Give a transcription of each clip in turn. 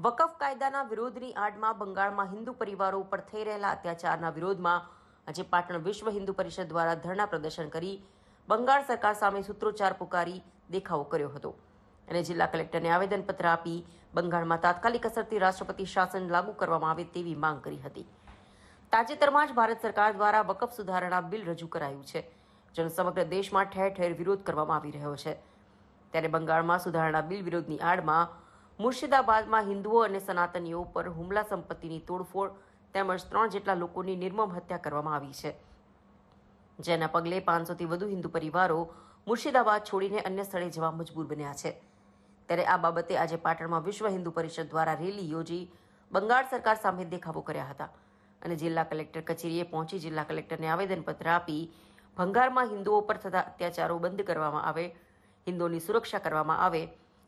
વકફ કાયદાના વિરોધની આડમાં બંગાળમાં હિન્દુ પરિવારો ઉપર થઈ રહેલા અત્યાચારના વિરોધમાં આજે પાટણ વિશ્વ હિન્દુ પરિષદ દ્વારા ધરણા પ્રદર્શન કરી બંગાળ સરકાર સામે સૂત્રોચ્ચાર પુકારી દેખાવો કર્યો હતો અને જિલ્લા કલેક્ટરને આવેદનપત્ર આપી બંગાળમાં તાત્કાલિક અસરથી રાષ્ટ્રપતિ શાસન લાગુ કરવામાં આવે તેવી માંગ કરી હતી। તાજેતરમાં જ ભારત સરકાર દ્વારા વકફ સુધારણા બિલ રજૂ કરાયું છે, જેનો સમગ્ર દેશમાં ઠેર ઠેર વિરોધ કરવામાં આવી રહ્યો છે। ત્યારે બંગાળમાં સુધારણા બિલ વિરોધની આડમાં મુર્શિદાબાદમાં હિન્દુઓ અને સનાતનીઓ પર હુમલા, સંપત્તિની તોડફોડ તેમજ 3 જેટલા લોકોની નિર્મમ હત્યા કરવામાં આવી છે, જેના પગલે 500થી વધુ હિન્દુ પરિવારો મુર્શિદાબાદ છોડીને અન્ય સ્થળે જવા મજબૂર બન્યા છે। ત્યારે આ બાબતે આજે પાટણમાં વિશ્વ હિન્દુ પરિષદ દ્વારા રેલી યોજી બંગાળ સરકાર સામે દેખાવો કર્યા હતા અને જિલ્લા કલેક્ટર કચેરીએ પહોંચી જિલ્લા કલેક્ટરને આવેદનપત્ર આપી બંગાળમાં હિન્દુઓ પર થતા અત્યાચારો બંધ કરવામાં આવે, હિન્દુઓની સુરક્ષા કરવામાં આવે,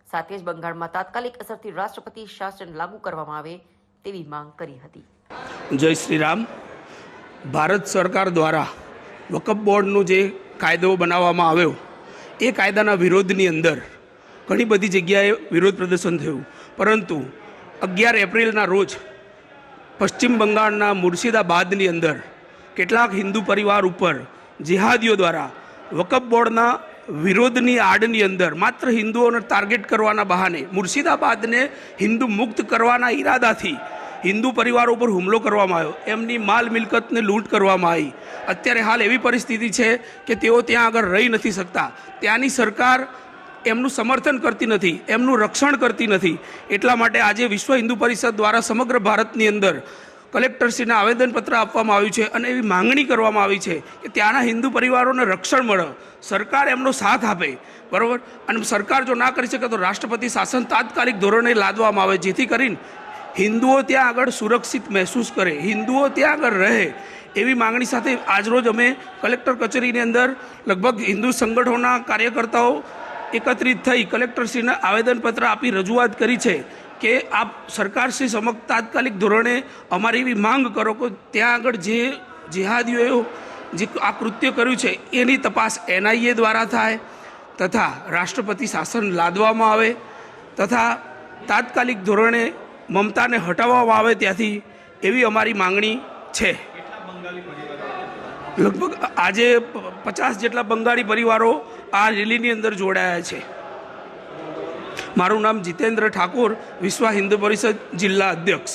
સાથે જ બંગાળમાં તાત્કાલિક અસરથી રાષ્ટ્રપતિ શાસન લાગુ કરવામાં આવે તેવી માંગ કરી હતી। જય શ્રી રામ। ભારત સરકાર દ્વારા વકફ બોર્ડનો જે કાયદો બનાવવામાં આવ્યો એ કાયદાના વિરોધની અંદર ઘણી બધી જગ્યાએ વિરોધ પ્રદર્શન થયું, પરંતુ 11 એપ્રિલના રોજ પશ્ચિમ બંગાળના મુર્શિદાબાદની અંદર કેટલાક હિન્દુ પરિવાર ઉપર જિહાદીઓ દ્વારા વકફ બોર્ડના વિરોધની આડની અંદર માત્ર હિન્દુઓને ટાર્ગેટ કરવાના બહાને મુર્શિદાબાદને હિન્દુ મુક્ત કરવાના ઈરાદાથી હિન્દુ પરિવારો ઉપર હુમલો કરવામાં આવ્યો, એમની માલ મિલકતને લૂંટ કરવામાં આવી। અત્યારે હાલ એવી પરિસ્થિતિ છે કે તેઓ ત્યાં આગળ રહી નથી શકતા, ત્યાંની સરકાર એમનું સમર્થન કરતી નથી, એમનું રક્ષણ કરતી નથી। એટલા માટે આજે વિશ્વ હિન્દુ પરિષદ દ્વારા સમગ્ર ભારતની અંદર કલેક્ટરશ્રીને આવેદનપત્ર આપવામાં આવ્યું છે અને એવી માંગણી કરવામાં આવી છે કે ત્યાંના હિન્દુ પરિવારોને રક્ષણ મળે, સરકાર એમનો સાથ આપે, બરાબર। અને સરકાર જો ના કરી શકે તો રાષ્ટ્રપતિ શાસન તાત્કાલિક ધોરણે લાદવામાં આવે, જેથી કરીને હિન્દુઓ ત્યાં આગળ સુરક્ષિત મહેસૂસ કરે, હિન્દુઓ ત્યાં આગળ રહે, એવી માંગણી સાથે આજરોજ અમે કલેક્ટર કચેરીની અંદર લગભગ હિન્દુ સંગઠનોના કાર્યકર્તાઓ એકત્રિત થઈ કલેક્ટરશ્રીને આવેદનપત્ર આપી રજૂઆત કરી છે કે આપ સરકારશ્રી સમક્ષ તાત્કાલિક ધોરણે અમારી એવી માંગ કરો કે ત્યાં આગળ જે જિહાદીઓએ જે આ કૃત્ય કર્યું છે એની તપાસ NIA દ્વારા થાય તથા રાષ્ટ્રપતિ શાસન લાદવામાં આવે તથા તાત્કાલિક ધોરણે મમતાને હટાવવામાં આવે ત્યાંથી, એવી અમારી માંગણી છે। લગભગ આજે 50 જેટલા બંગાળી પરિવારો આ રેલીની અંદર જોડાયા છે। મારું નામ જીતેન્દ્ર ઠાકોર, વિશ્વ હિન્દુ પરિષદ જિલ્લા અધ્યક્ષ।